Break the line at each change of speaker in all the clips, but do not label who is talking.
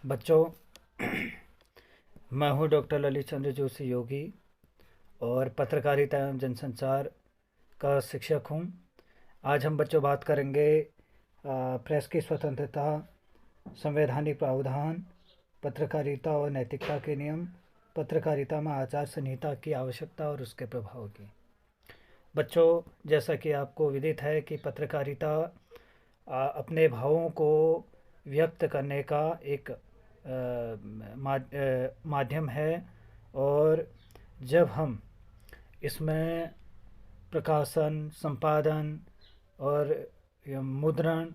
बच्चों, मैं हूं डॉक्टर ललित चंद्र जोशी योगी और पत्रकारिता एवं जनसंचार का शिक्षक हूं। आज हम बच्चों बात करेंगे प्रेस की स्वतंत्रता, संवैधानिक प्रावधान, पत्रकारिता और नैतिकता के नियम, पत्रकारिता में आचार संहिता की आवश्यकता और उसके प्रभाव की। बच्चों, जैसा कि आपको विदित है कि पत्रकारिता अपने भावों को व्यक्त करने का एक माध्यम है। और जब हम इसमें प्रकाशन, संपादन और मुद्रण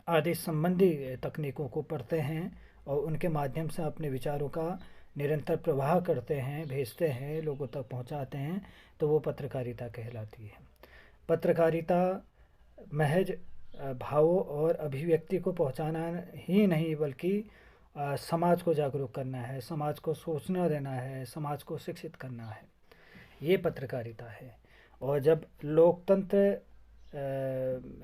आदि संबंधी तकनीकों को पढ़ते हैं और उनके माध्यम से अपने विचारों का निरंतर प्रवाह करते हैं, भेजते हैं, लोगों तक पहुंचाते हैं, तो वो पत्रकारिता कहलाती है। पत्रकारिता महज भावों और अभिव्यक्ति को पहुंचाना ही नहीं, बल्कि समाज को जागरूक करना है, समाज को सोचना देना है, समाज को शिक्षित करना है। ये पत्रकारिता है। और जब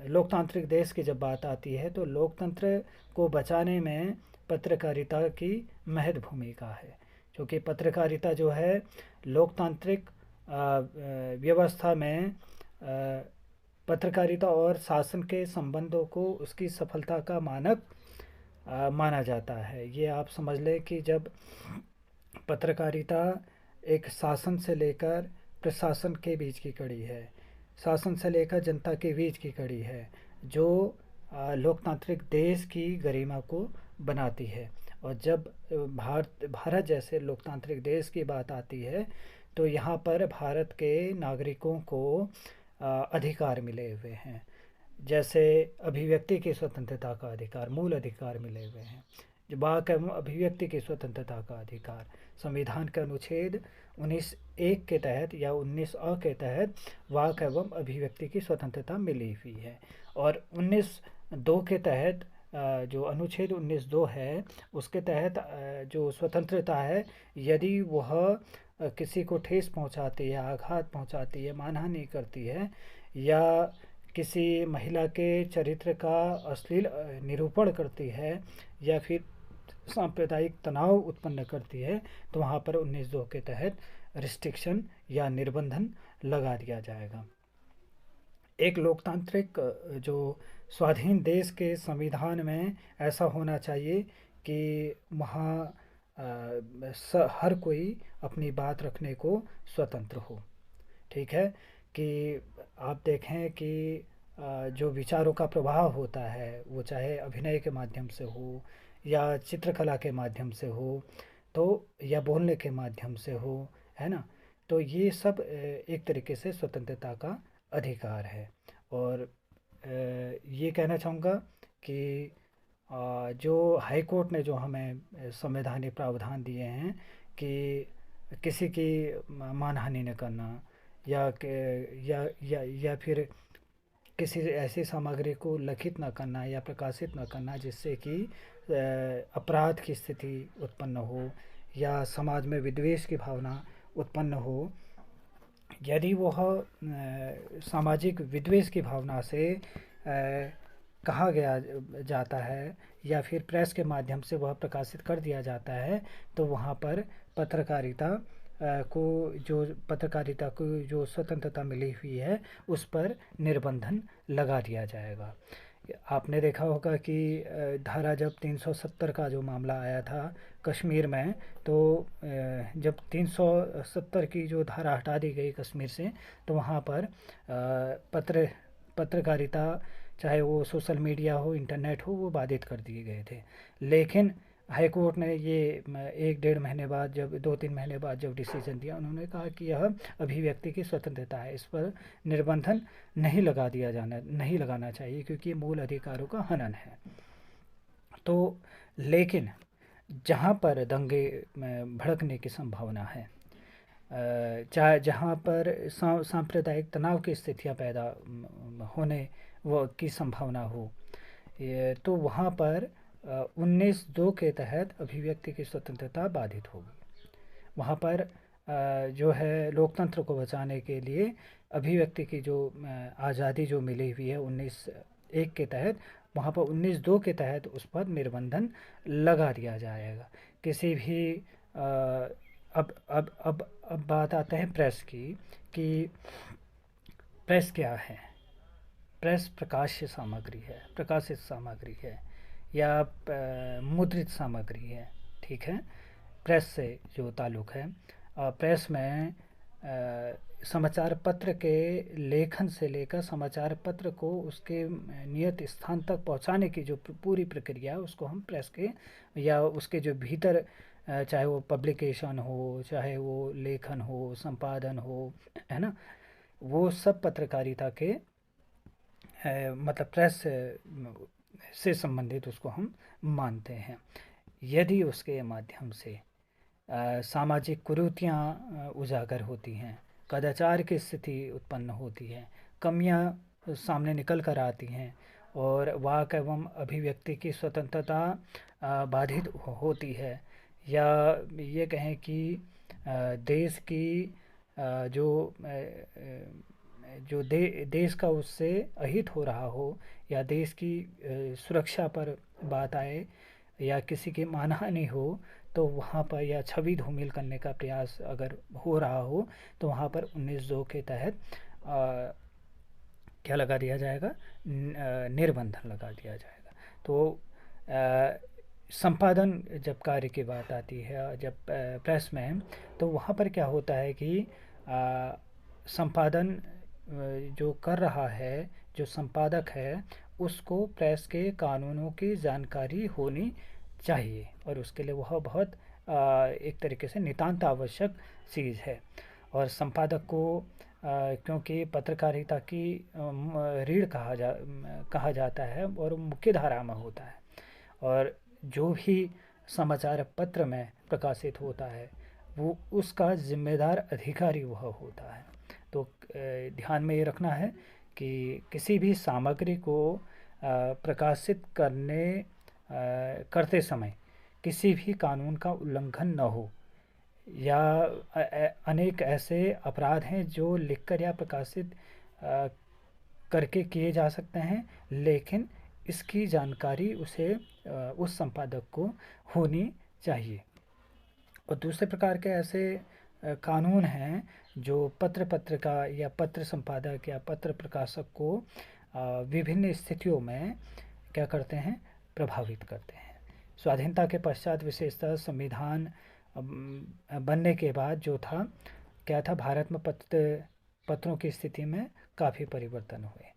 लोकतांत्रिक देश की जब बात आती है तो लोकतंत्र को बचाने में पत्रकारिता की महत्वपूर्ण भूमिका है, क्योंकि पत्रकारिता जो है लोकतांत्रिक व्यवस्था में पत्रकारिता और शासन के संबंधों को उसकी सफलता का मानक माना जाता है। ये आप समझ लें कि जब पत्रकारिता एक शासन से लेकर प्रशासन के बीच की कड़ी है, शासन से लेकर जनता के बीच की कड़ी है, जो लोकतांत्रिक देश की गरिमा को बनाती है। और जब भारत जैसे लोकतांत्रिक देश की बात आती है तो यहाँ पर भारत के नागरिकों को अधिकार मिले हुए हैं, जैसे अभिव्यक्ति की स्वतंत्रता का अधिकार, मूल अधिकार मिले हुए हैं। जो वाक एवं अभिव्यक्ति की स्वतंत्रता का अधिकार संविधान के अनुच्छेद 19(1) के तहत या 19(अ) के तहत वाक एवं अभिव्यक्ति की स्वतंत्रता मिली हुई है। और 19(2) के तहत जो अनुच्छेद 19(2) है उसके तहत जो स्वतंत्रता है, यदि वह किसी को ठेस पहुंचाती है, आघात पहुंचाती है, मानहानि करती है, या किसी महिला के चरित्र का अश्लील निरूपण करती है, या फिर सांप्रदायिक तनाव उत्पन्न करती है, तो वहाँ पर 19(2) के तहत रिस्ट्रिक्शन या निर्बंधन लगा दिया जाएगा। एक लोकतांत्रिक जो स्वाधीन देश के संविधान में ऐसा होना चाहिए कि वहाँ हर कोई अपनी बात रखने को स्वतंत्र हो। ठीक है कि आप देखें कि जो विचारों का प्रवाह होता है वो चाहे अभिनय के माध्यम से हो या चित्रकला के माध्यम से हो, तो या बोलने के माध्यम से हो, है ना। तो ये सब एक तरीके से स्वतंत्रता का अधिकार है। और ये कहना चाहूँगा कि जो हाई कोर्ट ने जो हमें संवैधानिक प्रावधान दिए हैं कि किसी की मानहानि न करना, या फिर किसी ऐसी सामग्री को लिखित न करना या प्रकाशित न करना जिससे कि अपराध की स्थिति उत्पन्न हो या समाज में विद्वेष की भावना उत्पन्न हो। यदि वह सामाजिक विद्वेष की भावना से कहा गया जाता है या फिर प्रेस के माध्यम से वह प्रकाशित कर दिया जाता है, तो वहाँ पर पत्रकारिता को जो स्वतंत्रता मिली हुई है उस पर निर्बंधन लगा दिया जाएगा। आपने देखा होगा कि धारा जब 370 का जो मामला आया था कश्मीर में, तो जब 370 की जो धारा हटा दी गई कश्मीर से, तो वहाँ पर पत्रकारिता, चाहे वो सोशल मीडिया हो, इंटरनेट हो, वो बाधित कर दिए गए थे। लेकिन हाई कोर्ट ने ये 1-1.5 महीने बाद, जब 2-3 महीने बाद जब डिसीजन दिया, उन्होंने कहा कि यह अभिव्यक्ति की स्वतंत्रता है, इस पर निर्बंधन नहीं लगाना चाहिए, क्योंकि मूल अधिकारों का हनन है। तो लेकिन जहाँ पर दंगे भड़कने की संभावना है, चाहे जहाँ पर सांप्रदायिक तनाव की स्थितियाँ पैदा होने वो की संभावना हो, तो वहाँ पर 19(2) के तहत अभिव्यक्ति की स्वतंत्रता बाधित होगी। वहाँ पर जो है लोकतंत्र को बचाने के लिए अभिव्यक्ति की जो आज़ादी जो मिली हुई है 19(1) के तहत, वहाँ पर 19(2) के तहत उस पर निर्बंधन लगा दिया जाएगा। किसी भी अब बात आते हैं प्रेस की, कि प्रेस क्या है। प्रेस प्रकाश्य सामग्री है, प्रकाशित सामग्री है, या मुद्रित सामग्री है। ठीक है, प्रेस से जो ताल्लुक़ है, प्रेस में समाचार पत्र के लेखन से लेकर समाचार पत्र को उसके नियत स्थान तक पहुंचाने की जो पूरी प्रक्रिया है, उसको हम प्रेस के, या उसके जो भीतर चाहे वो पब्लिकेशन हो, चाहे वो लेखन हो, संपादन हो, है ना, वो सब पत्रकारिता के मतलब प्रेस से संबंधित उसको हम मानते हैं। यदि उसके माध्यम से सामाजिक कुरीतियाँ उजागर होती हैं, कदाचार की स्थिति उत्पन्न होती है, कमियां सामने निकल कर आती हैं, और वाक एवं अभिव्यक्ति की स्वतंत्रता बाधित होती है, या ये कहें कि देश की जो देश का उससे अहित हो रहा हो, या देश की सुरक्षा पर बात आए, या किसी की मानहानि हो, तो वहाँ पर, या छवि धूमिल करने का प्रयास अगर हो रहा हो, तो वहाँ पर 19(2) के तहत क्या लगा दिया जाएगा, निर्बंधन लगा दिया जाएगा। तो संपादन जब कार्य की बात आती है, जब प्रेस में, तो वहाँ पर क्या होता है कि संपादन जो कर रहा है, जो संपादक है, उसको प्रेस के कानूनों की जानकारी होनी चाहिए, और उसके लिए वह बहुत एक तरीके से नितांत आवश्यक चीज़ है। और संपादक को क्योंकि पत्रकारिता की रीढ़ कहा जाता है, और मुख्य धारा में होता है, और जो भी समाचार पत्र में प्रकाशित होता है, वो उसका जिम्मेदार अधिकारी वह होता है। तो ध्यान में ये रखना है कि किसी भी सामग्री को प्रकाशित करते समय किसी भी कानून का उल्लंघन न हो, या अनेक ऐसे अपराध हैं जो लिखकर या प्रकाशित करके किए जा सकते हैं, लेकिन इसकी जानकारी उस संपादक को होनी चाहिए। और दूसरे प्रकार के ऐसे कानून हैं जो पत्रकार या पत्र संपादक या पत्र प्रकाशक को विभिन्न स्थितियों में क्या करते हैं, प्रभावित करते हैं। स्वाधीनता के पश्चात, विशेषतः संविधान बनने के बाद जो था, क्या था, भारत में पत्रों की स्थिति में काफ़ी परिवर्तन हुए,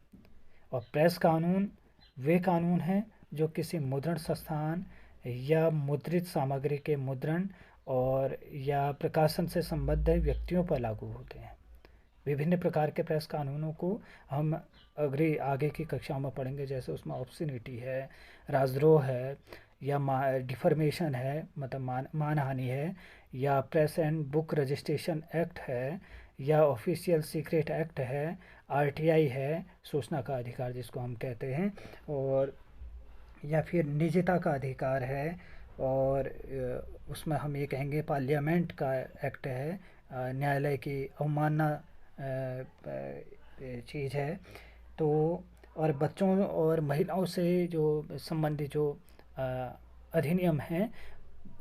और प्रेस कानून वे कानून हैं जो किसी मुद्रण संस्थान या मुद्रित सामग्री के मुद्रण और या प्रकाशन से संबद्ध व्यक्तियों पर लागू होते हैं। विभिन्न प्रकार के प्रेस कानूनों को हम आगे की कक्षाओं में पढ़ेंगे, जैसे उसमें ऑब्ससीनिटी है, राजद्रोह है, या डिफर्मेशन है, मतलब मानहानि है, या press and book registration act है, या ऑफिशियल सीक्रेट एक्ट है, आरटीआई है, सूचना का अधिकार जिसको हम कहते हैं, और या फिर निजता का अधिकार है, और उसमें हम ये कहेंगे पार्लियामेंट का एक्ट है, न्यायालय की अवमानना चीज़ है। तो और बच्चों और महिलाओं से जो संबंधित जो अधिनियम हैं,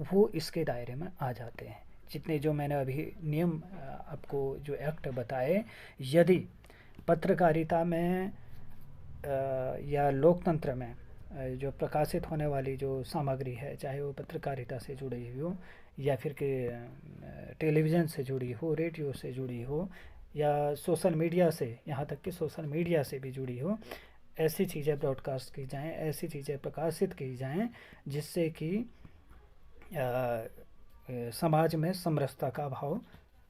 वो इसके दायरे में आ जाते हैं। जितने जो मैंने अभी नियम आपको जो एक्ट बताए, यदि पत्रकारिता में या लोकतंत्र में जो प्रकाशित होने वाली जो सामग्री है, चाहे वो पत्रकारिता से जुड़ी हुई हो, या फिर के टेलीविज़न से जुड़ी हो, रेडियो से जुड़ी हो, या सोशल मीडिया से, यहाँ तक कि सोशल मीडिया से भी जुड़ी हो, ऐसी चीज़ें ब्रॉडकास्ट की जाएं, ऐसी चीज़ें प्रकाशित की जाएं जिससे कि समाज में समरसता का भाव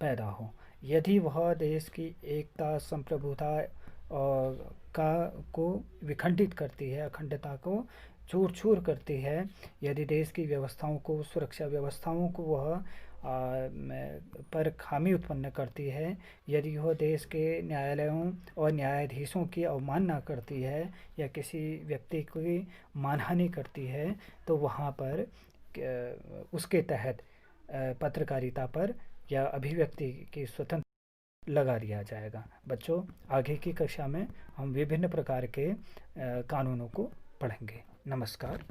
पैदा हो। यदि वह देश की एकता, संप्रभुता को विखंडित करती है, अखंडता को चूर चूर करती है, यदि देश की व्यवस्थाओं को, सुरक्षा व्यवस्थाओं को वह पर खामी उत्पन्न करती है, यदि वह देश के न्यायालयों और न्यायाधीशों की अवमानना करती है, या किसी व्यक्ति की मानहानि करती है, तो वहाँ पर उसके तहत पत्रकारिता पर या अभिव्यक्ति की स्वतंत्रता लगा दिया जाएगा। बच्चों, आगे की कक्षा में हम विभिन्न प्रकार के कानूनों को पढ़ेंगे। नमस्कार।